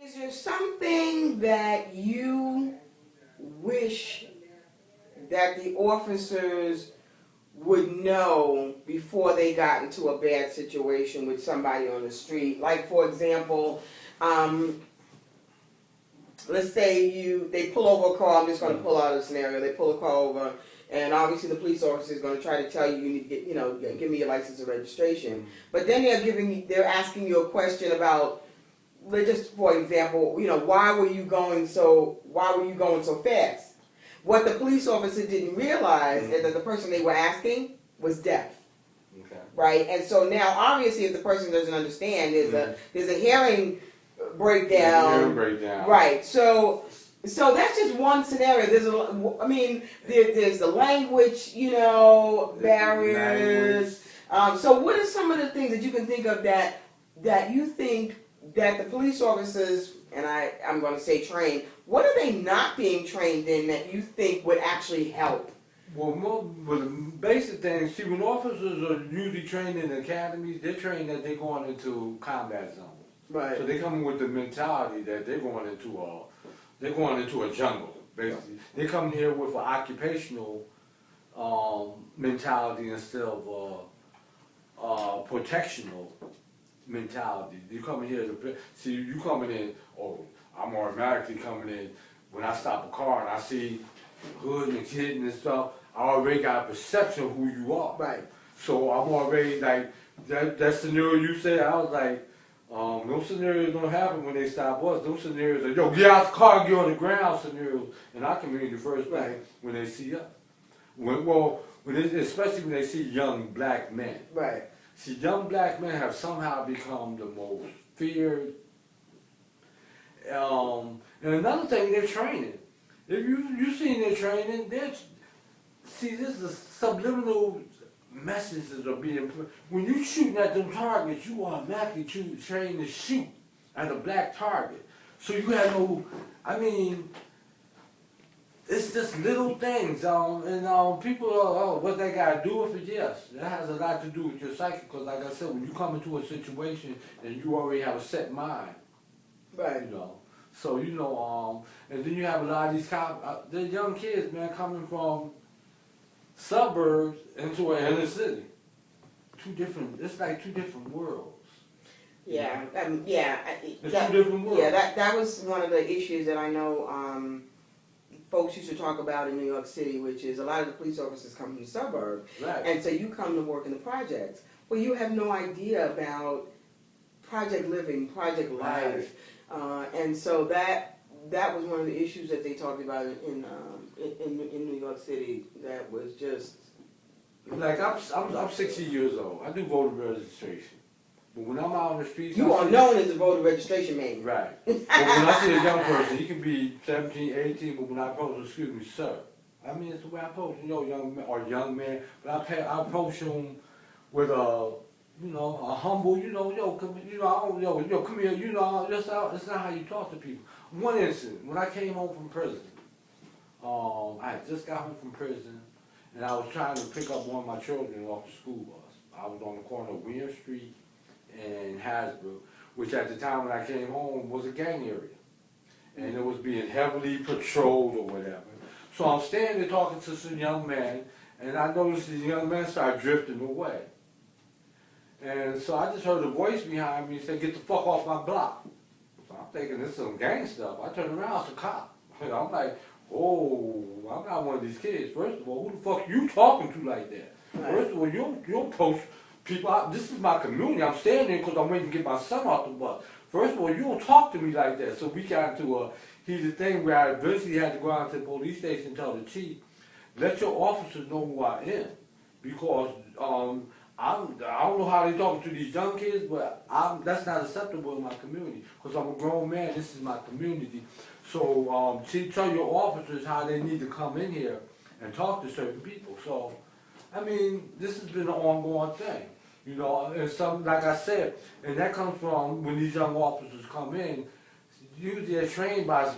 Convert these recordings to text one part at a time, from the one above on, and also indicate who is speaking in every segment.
Speaker 1: Is there something that you wish that the officers would know before they got into a bad situation with somebody on the street? Like, for example, let's say they pull over a car. I'm just going to pull out a scenario. They pull a car over, and obviously the police officer is going to try to tell you need to get, give me your license and registration. But then they're asking you a question about, just for example, why were you going so fast? What the police officer didn't realize is that the person they were asking was deaf.
Speaker 2: Okay.
Speaker 1: Right? And so now, obviously, if the person doesn't understand, there's a hearing breakdown.
Speaker 2: Hearing breakdown.
Speaker 1: Right. So that's just one scenario. There's the language, barriers. So what are some of the things that you can think of that you think that the police officers, and I'm going to say trained, what are they not being trained in that you think would actually help?
Speaker 2: Well, the basic things, see, when officers are usually trained in academies, they're trained that they're going into combat zones.
Speaker 1: Right.
Speaker 2: So they come with the mentality that they're going into a jungle, basically. They come here with an occupational mentality instead of a protectional mentality. You come here to see, you coming in, I'm automatically coming in when I stop a car and I see hood and kid and stuff, I already got a perception of who you are.
Speaker 1: Right.
Speaker 2: So I'm already like, that scenario you said, I was like, those scenarios don't happen when they stop us. Those scenarios are, get out the car and get on the ground scenarios in our community first thing when they see us. Especially when they see young black men.
Speaker 1: Right.
Speaker 2: See, young black men have somehow become the most feared. And another thing, they're training. If you seen their training, this is a subliminal messages are being put. When you shooting at them targets, you automatically trained to shoot at a black target. So you have it's just little things. People are, what they got to do with it, yes. That has a lot to do with your psyche, because like I said, when you come into a situation and you already have a set mind.
Speaker 1: Right.
Speaker 2: So, and then you have a lot of these cops, they're young kids, man, coming from suburbs into an inner city. It's like two different worlds.
Speaker 1: Yeah,
Speaker 2: It's two different worlds.
Speaker 1: Yeah, that was one of the issues that I know folks used to talk about in New York City, which is a lot of the police officers come from the suburbs.
Speaker 2: Right.
Speaker 1: And so you come to work in the projects. Well, you have no idea about project living, project life. And so that was one of the issues that they talked about in New York City. That was just
Speaker 2: like I'm 60 years old. I do voter registration, but when I'm out on the streets,
Speaker 1: you are known as a voter registration man.
Speaker 2: Right. But when I see a young person, he can be 17, 18, but when I approach, excuse me, sir. I mean, it's the way I approach, young man. But I approach him with a humble, come here, that's not how you talk to people. One incident, when I came home from prison, I had just got home from prison, and I was trying to pick up one of my children off the school bus. I was on the corner of William Street and Hasbro, which at the time when I came home was a gang area. And it was being heavily patrolled or whatever. So I'm standing there talking to some young man, and I noticed these young men start drifting away. And so I just heard a voice behind me say, "Get the fuck off my block." So I'm thinking this is some gang stuff. I turn around, it's a cop. And I'm like, oh, I'm not one of these kids. First of all, who the fuck you talking to like that? Right. First of all, you don't approach people out. This is my community. I'm standing there because I'm waiting to get my son off the bus. First of all, you don't talk to me like that. So we got into a heated thing where I eventually had to go out to the police station and tell the chief, let your officers know who I am. Because I don't know how they talking to these young kids, but that's not acceptable in my community. Because I'm a grown man, this is my community. So tell your officers how they need to come in here and talk to certain people. So, this has been an ongoing thing. And some, like I said, and that comes from when these young officers come in, usually they're trained by,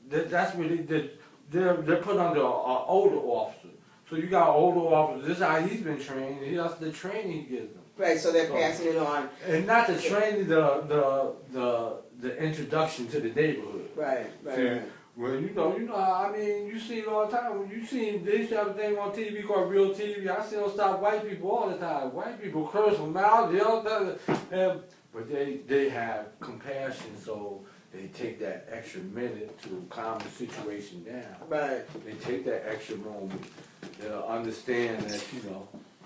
Speaker 2: that's where they're put under an older officer. So you got older officers, this is how he's been trained, and that's the training he gives them.
Speaker 1: Right, so they're passing it on.
Speaker 2: And not the training, the the introduction to the neighborhood.
Speaker 1: Right.
Speaker 2: See, well, I mean, you see it all the time. When you see, they used to have a thing on TV called Real TV. I see them stop white people all the time. White people curse them out, yell, but they have compassion, so they take that extra minute to calm the situation down.
Speaker 1: Right.
Speaker 2: They take that extra moment to understand that,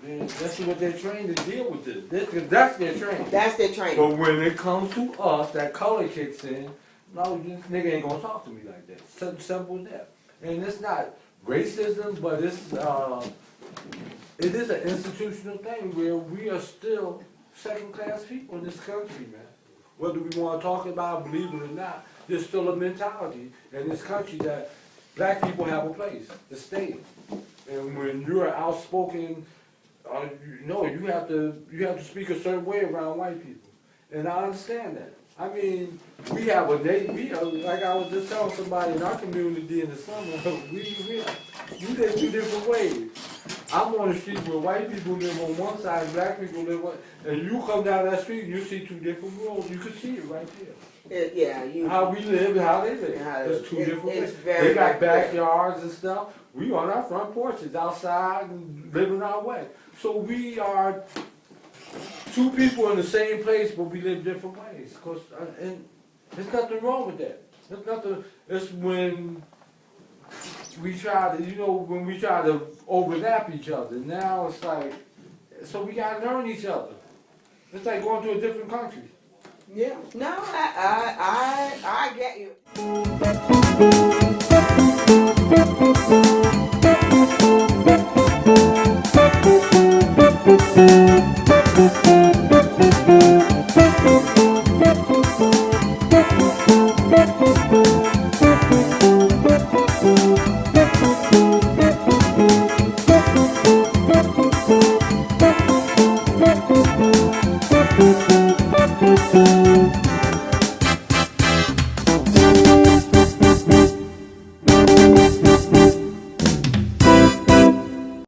Speaker 2: man, that's what they're trained to deal with this. That's their training.
Speaker 1: That's their training.
Speaker 2: But when it comes to us, that color kicks in. No, this nigga ain't gonna talk to me like that. Simple as that. And it's not racism, but it is an institutional thing where we are still second-class people in this country, man. Whether we want to talk about it, believe it or not, there's still a mentality in this country that black people have a place to stay. And when you're outspoken, you have to speak a certain way around white people. And I understand that. I mean, we have like I was just telling somebody in our community in the summer, we live two different ways. I'm on the street where white people live on one side and black people live on, and you come down that street and you see two different worlds. You can see it right there. How we live and how they live. It's two different ways. They got backyards and stuff. We on our front porches outside and living our way. So we are two people in the same place, but we live different ways. And there's nothing wrong with that. There's nothing. It's when we try to overlap each other. Now it's like, so we gotta learn each other. It's like going to a different country.
Speaker 1: Yeah. No, I get you.